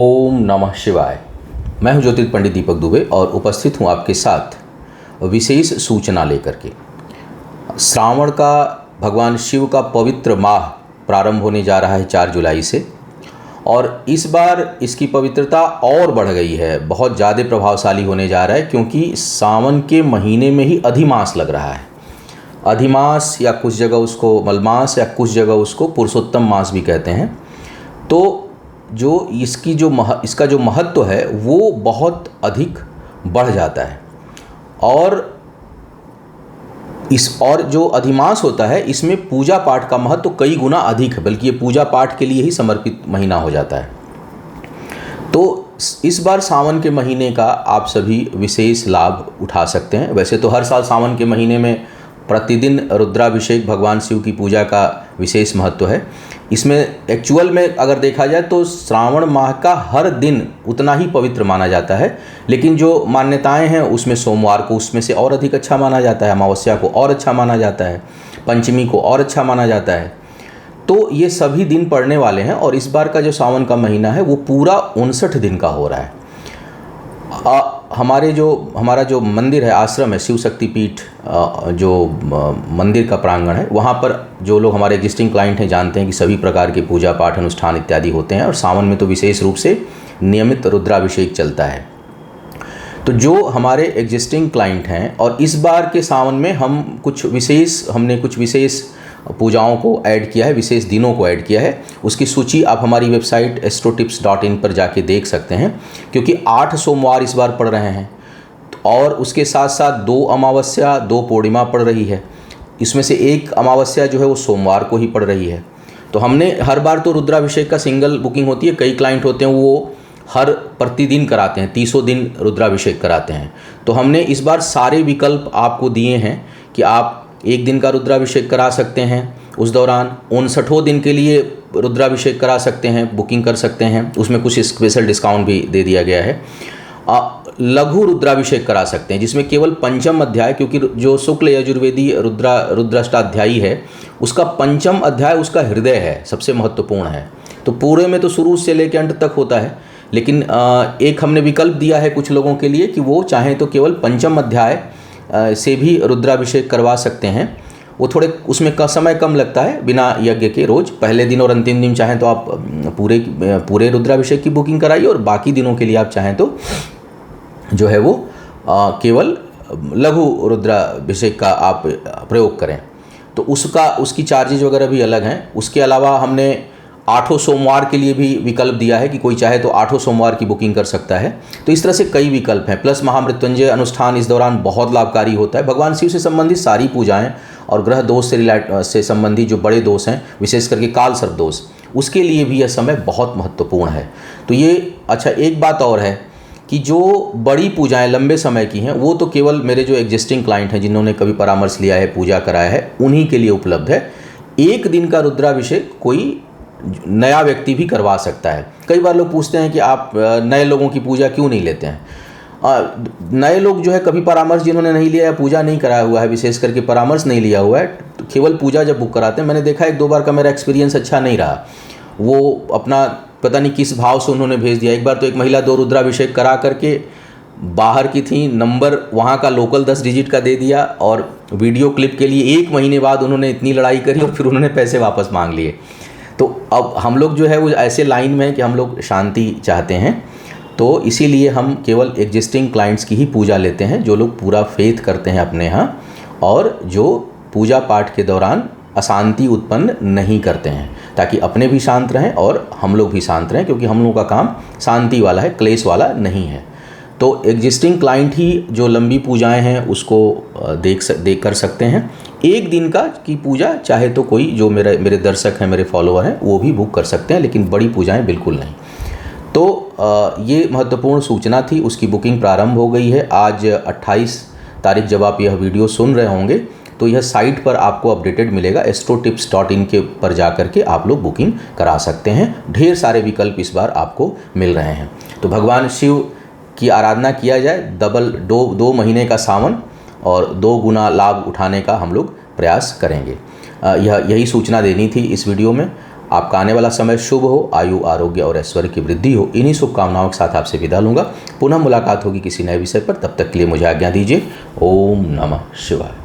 ओम नमः शिवाय। मैं हूं ज्योतिष पंडित दीपक दुबे और उपस्थित हूं आपके साथ विशेष सूचना लेकर के। श्रावण का भगवान शिव का पवित्र माह प्रारंभ होने जा रहा है 4 जुलाई से, और इस बार इसकी पवित्रता और बढ़ गई है, बहुत ज़्यादा प्रभावशाली होने जा रहा है, क्योंकि सावन के महीने में ही अधिमास लग रहा है। अधिमास या कुछ जगह उसको मलमास या कुछ जगह उसको पुरुषोत्तम मास भी कहते हैं। तो जो इसका जो महत्व है वो बहुत अधिक बढ़ जाता है, और जो अधिमास होता है इसमें पूजा पाठ का महत्व कई गुना अधिक है, बल्कि ये पूजा पाठ के लिए ही समर्पित महीना हो जाता है। तो इस बार सावन के महीने का आप सभी विशेष लाभ उठा सकते हैं। वैसे तो हर साल सावन के महीने में प्रतिदिन रुद्राभिषेक भगवान शिव की पूजा का विशेष महत्व है। इसमें एक्चुअल में अगर देखा जाए तो श्रावण माह का हर दिन उतना ही पवित्र माना जाता है, लेकिन जो मान्यताएं हैं उसमें सोमवार को उसमें से और अधिक अच्छा माना जाता है, अमावस्या को और अच्छा माना जाता है, पंचमी को और अच्छा माना जाता है। तो ये सभी दिन पड़ने वाले हैं, और इस बार का जो सावन का महीना है वो पूरा 59 दिन का हो रहा है। हमारा जो मंदिर है, आश्रम है, शिव शक्ति पीठ, जो मंदिर का प्रांगण है, वहाँ पर जो लोग हमारे एग्जिस्टिंग क्लाइंट हैं जानते हैं कि सभी प्रकार के पूजा पाठ अनुष्ठान इत्यादि होते हैं, और सावन में तो विशेष रूप से नियमित रुद्राभिषेक चलता है। तो जो हमारे एग्जिस्टिंग क्लाइंट हैं, और इस बार के सावन में हमने कुछ विशेष पूजाओं को ऐड किया है, विशेष दिनों को ऐड किया है। उसकी सूची आप हमारी वेबसाइट astrotips.in पर जाके देख सकते हैं, क्योंकि 8 सोमवार इस बार पड़ रहे हैं, और उसके साथ साथ 2 अमावस्या 2 पूर्णिमा पड़ रही है। इसमें से एक अमावस्या जो है वो सोमवार को ही पड़ रही है। तो हमने हर बार तो रुद्राभिषेक का सिंगल बुकिंग होती है, कई क्लाइंट होते हैं वो हर प्रतिदिन कराते हैं, 30 दिन रुद्राभिषेक कराते हैं। तो हमने इस बार सारे विकल्प आपको दिए हैं कि आप 1 दिन का रुद्राभिषेक करा सकते हैं, उस दौरान 59 दिन के लिए रुद्राभिषेक करा सकते हैं, बुकिंग कर सकते हैं, उसमें कुछ स्पेशल डिस्काउंट भी दे दिया गया है। लघु रुद्राभिषेक करा सकते हैं, जिसमें केवल पंचम अध्याय, क्योंकि जो शुक्ल यजुर्वेदी रुद्राष्टाध्यायी है उसका पंचम अध्याय उसका हृदय है, सबसे महत्वपूर्ण है। तो पूरे में तो शुरू से लेकर अंत तक होता है, लेकिन एक हमने विकल्प दिया है कुछ लोगों के लिए कि वो चाहें तो केवल पंचम अध्याय से भी रुद्राभिषेक करवा सकते हैं। वो थोड़े उसमें का समय कम लगता है, बिना यज्ञ के रोज़ पहले दिन और अंतिम दिन चाहें तो आप पूरे रुद्राभिषेक की बुकिंग कराइए, और बाकी दिनों के लिए आप चाहें तो जो है वो केवल लघु रुद्राभिषेक का आप प्रयोग करें। तो उसकी चार्जेज वगैरह भी अलग हैं। उसके अलावा हमने 8 सोमवार के लिए भी विकल्प दिया है कि कोई चाहे तो 8 सोमवार की बुकिंग कर सकता है। तो इस तरह से कई विकल्प हैं। प्लस महामृत्युंजय अनुष्ठान इस दौरान बहुत लाभकारी होता है। भगवान शिव से संबंधित सारी पूजाएं और ग्रह दोष से संबंधित जो बड़े दोष हैं, विशेष करके काल सर्प दोष, उसके लिए भी यह समय बहुत महत्वपूर्ण है। तो ये अच्छा, एक बात और है कि जो बड़ी पूजाएं लंबे समय की हैं वो तो केवल मेरे जो एग्जिस्टिंग क्लाइंट हैं, जिन्होंने कभी परामर्श लिया है, पूजा कराया है, उन्हीं के लिए उपलब्ध है। 1 दिन का रुद्राभिषेक कोई नया व्यक्ति भी करवा सकता है। कई बार लोग पूछते हैं कि आप नए लोगों की पूजा क्यों नहीं लेते हैं। नए लोग जो है कभी परामर्श जिन्होंने नहीं लिया है, पूजा नहीं कराया हुआ है, विशेष करके परामर्श नहीं लिया हुआ है, तो केवल पूजा जब बुक कराते हैं, मैंने देखा 1-2 बार का मेरा एक्सपीरियंस अच्छा नहीं रहा। वो अपना पता नहीं किस भाव से उन्होंने भेज दिया। एक बार तो एक महिला 2 रुद्राभिषेक करा करके बाहर की थी, नंबर वहाँ का लोकल 10 डिजिट का दे दिया, और वीडियो क्लिप के लिए 1 महीने बाद उन्होंने इतनी लड़ाई करी और फिर उन्होंने पैसे वापस मांग लिए। तो अब हम लोग जो है वो ऐसे लाइन में हैं कि हम लोग शांति चाहते हैं, तो इसीलिए हम केवल एग्जिस्टिंग क्लाइंट्स की ही पूजा लेते हैं, जो लोग पूरा फेथ करते हैं अपने यहाँ, और जो पूजा पाठ के दौरान अशांति उत्पन्न नहीं करते हैं, ताकि अपने भी शांत रहें और हम लोग भी शांत रहें, क्योंकि हम लोगों का काम शांति वाला है, क्लेश वाला नहीं है। तो एग्जिस्टिंग क्लाइंट ही जो लंबी पूजाएं हैं उसको देख कर सकते हैं। 1 दिन की पूजा चाहे तो कोई जो मेरे दर्शक हैं, मेरे फॉलोअर हैं, वो भी बुक कर सकते हैं, लेकिन बड़ी पूजाएं बिल्कुल नहीं। तो ये महत्वपूर्ण सूचना थी, उसकी बुकिंग प्रारंभ हो गई है। आज 28 तारीख जब आप यह वीडियो सुन रहे होंगे तो यह साइट पर आपको अपडेटेड मिलेगा। astrotips.in के पर जा कर के आप लोग बुकिंग करा सकते हैं। ढेर सारे विकल्प इस बार आपको मिल रहे हैं। तो भगवान शिव की आराधना किया जाए, डबल 2 महीने का सावन और 2 गुना लाभ उठाने का हम लोग प्रयास करेंगे। यही सूचना देनी थी इस वीडियो में। आपका आने वाला समय शुभ हो, आयु आरोग्य और ऐश्वर्य की वृद्धि हो। इन्हीं शुभकामनाओं के साथ आपसे विदा लूँगा। पुनः मुलाकात होगी किसी नए विषय पर। तब तक के लिए मुझे आज्ञा दीजिए। ओम नमः शिवाय।